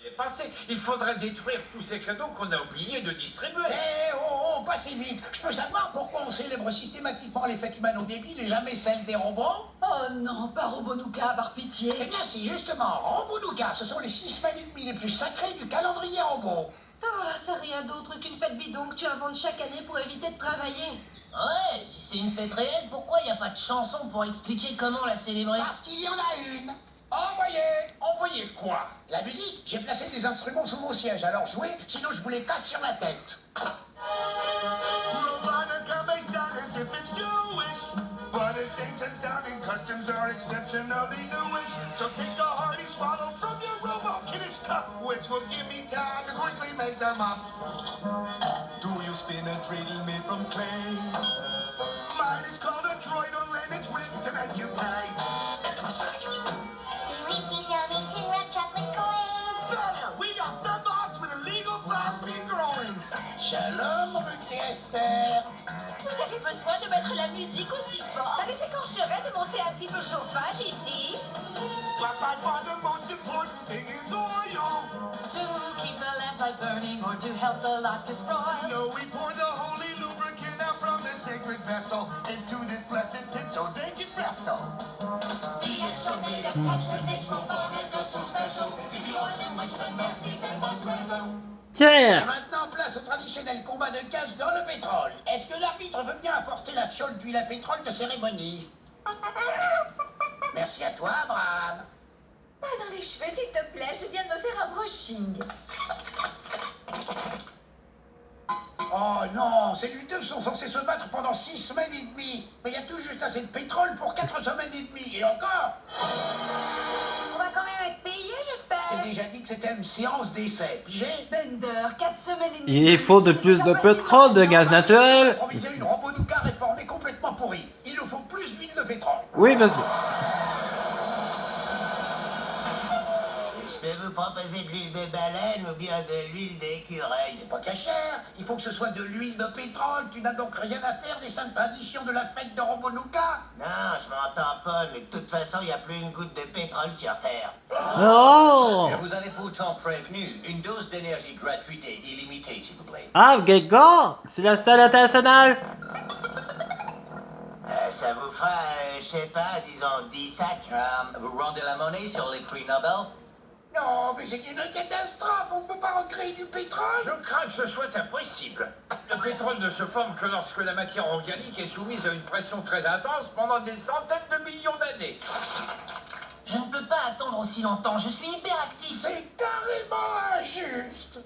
est passé. Il faudrait détruire tous ces cadeaux qu'on a oublié de distribuer. Eh oh, pas si vite. Je peux savoir pourquoi on célèbre systématiquement les fêtes humano-débiles et jamais celles des robots? Oh non, pas Robonouka, par pitié. Eh bien si, justement, Robonouka, ce sont les 6 semaines et demie les plus sacrées du calendrier robot. Oh, c'est rien d'autre qu'une fête bidon que tu inventes chaque année pour éviter de travailler. Ouais, si c'est une fête réelle, pourquoi il n'y a pas de chanson pour expliquer comment la célébrer? Parce qu'il y en a une. Envoyez. Envoyez quoi? La musique, j'ai placé des instruments sous vos sièges, alors jouez, sinon je vous les casse sur la tête. Robotnica may sound as if it's Jewish, but its ancient sounding customs are exceptionally newish. So take a hearty swallow from your robo-kiddish cup, which will give me time to quickly make them up. Do you spin a trading made from clay? Mine is called a droidal and it's rigged to make you pay. Do eat these yummy tin-wrap chocolate coins? Better, we got fembots with illegal fast-speed groins. Shalom, Ruth et Esther. Vous avez besoin de mettre la musique aussi fort. Ça les écorcherait de monter un petit peu chauffage ici. But by far the most important thing is oil. To keep the lamplight burning or to help the latkes broil. No, we pour the holy lubricant out from the sacred vessel into this blessed pit so they can wrestle. The extra made of touch that makes robot and does so special is the oil in which the nasty fembots wrestle. Et Yeah. maintenant, place au traditionnel combat de cage dans le pétrole. Est-ce que l'arbitre veut bien apporter la fiole d'huile à pétrole de cérémonie? Merci à toi, Abraham. Pas dans les cheveux, s'il te plaît. Je viens de me faire un brushing. Oh non, ces lutteurs sont censés se battre pendant 6 semaines et demie. Mais il y a tout juste assez de pétrole pour 4 semaines et demie. Et encore, On va quand même être payé, je j'espère. t'ai déjà dit que c'était une séance d'essai. Pigé? Bender, 4 semaines et demie. Il faut de plus de pétrole, de gaz naturel. Improviser une Robonouka réformée complètement pourrie. Il nous faut plus d'huile de pétrole. Oui, monsieur. Je peux vous proposer de l'huile de baleine ou bien de l'huile d'écureuil. C'est pas cachère. Il faut que ce soit de l'huile de pétrole. Tu n'as donc rien à faire des saintes traditions de la fête de Robonouka? Non, je m'en tamponne, mais de toute façon, il n'y a plus une goutte de pétrole sur Terre. Oh. Vous avez pourtant prévenu. Une dose d'énergie gratuite et illimitée, s'il vous plaît. Ah, Gégor, c'est la stade internationale. Ça vous fera, je sais pas, disons 10 sacs. Vous rendez la monnaie sur les prix Nobel? Non, mais c'est une catastrophe. On ne peut pas recréer du pétrole. Je crains que ce soit impossible. Le pétrole ne se forme que lorsque la matière organique est soumise à une pression très intense pendant des centaines de millions d'années. Je ne peux pas attendre aussi longtemps, je suis hyperactif. C'est carrément injuste.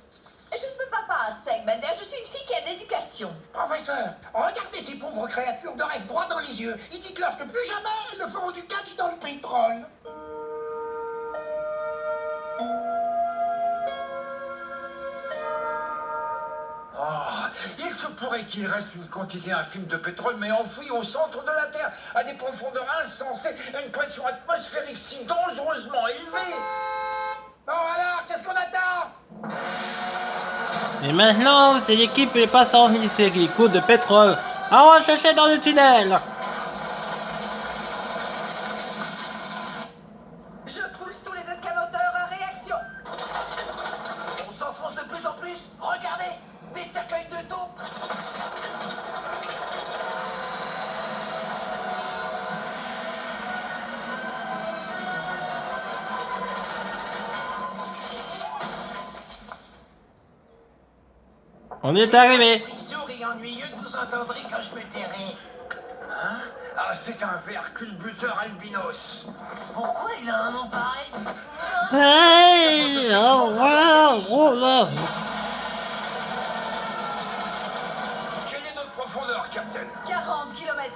Je ne peux pas à sec, Bender. Je suis une fille qui a de l'éducation. Professeur, regardez ces pauvres créatures de rêve droit dans les yeux et dites-leur que plus jamais elles ne feront du catch dans le pétrole. Oh, il se pourrait qu'il reste une quantité infime de pétrole, mais enfouie au centre de la Terre, à des profondeurs insensées, à une pression atmosphérique si dangereusement élevée. Bon alors, qu'est-ce qu'on attend? Et maintenant, c'est l'équipe des passants mini-série coup de pétrole à rechercher dans le tunnel. Je pousse tous les escamoteurs à réaction. On s'enfonce de plus en plus. Regardez, des cercueils de taupe. On est arrivé. Sourd et ennuyeux que vous entendrez quand je me tairai. Hein? Ah, c'est un ver culbuteur albinos. Pourquoi il a un nom pareil? Hey, oh wow, oh là. Quelle est notre profondeur, Captain? 40 km.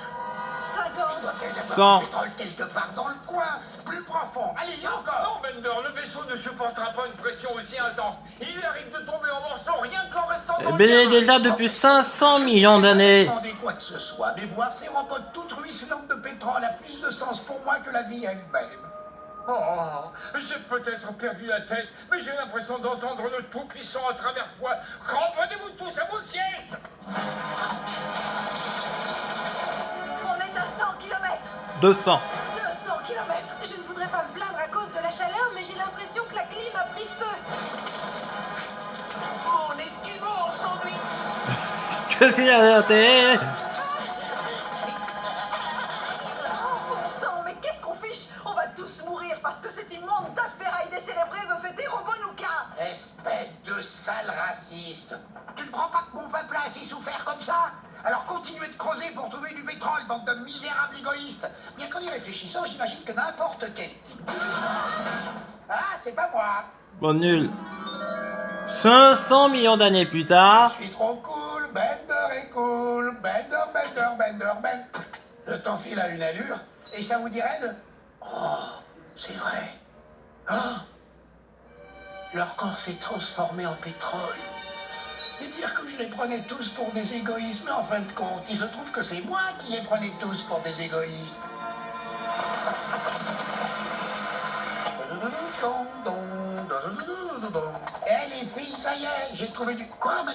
50. Il doit bien y avoir 100. du pétrole quelque part dans le coin. Plus profond. Allez, encore. Non, Bender, le vaisseau ne supportera pas une pression aussi intense. Il lui arrive de tomber en morceaux rien qu'en restant dans le Mais terrain. déjà depuis 500 millions d'années. Demandez quoi que ce soit, mais voir ces robots toutes ruisselantes de pétrole a plus de sens pour moi que la vie elle-même. Oh, j'ai peut-être perdu la tête, mais j'ai l'impression d'entendre le Tout-Puissant à travers toi. Cramponnez-vous tous à vos sièges. On est à 100 km. 200. 200 km. Je ne voudrais pas me plaindre à cause de la chaleur, mais j'ai l'impression que la clim a pris feu. Je suis alerté. Bon sang, mais qu'est-ce qu'on fiche? On va tous mourir parce que cet immonde tas de ferraille décérébré veut fêter Robonouka. Espèce de sale raciste. Tu ne crois pas que mon peuple a assez souffert comme ça? Alors continuez de creuser pour trouver du pétrole, bande de misérables égoïstes. Bien qu'en y réfléchissant, j'imagine que n'importe quel type... Ah, c'est pas moi. Bon, nul. 500 millions d'années plus tard. Je suis trop cool, Bender est cool. Bender. Le temps file à une allure. Et ça vous dirait de... Oh, c'est vrai. Oh, leur corps s'est transformé en pétrole. Et dire que je les prenais tous pour des égoïstes, mais en fin de compte, il se trouve que c'est moi qui les prenais tous pour des égoïstes. Eh les filles, ça y est, j'ai trouvé du... Quoi, mais...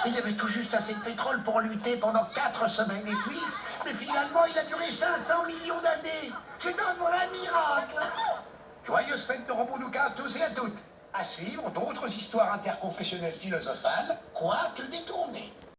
Il y avait tout juste assez de pétrole pour lutter pendant 4 semaines et puis... Mais finalement, il a duré 500 millions d'années. C'est un vrai miracle. Joyeuse fête de Robonouka à tous et à toutes. À suivre, d'autres histoires interconfessionnelles philosophales, quoique détournées.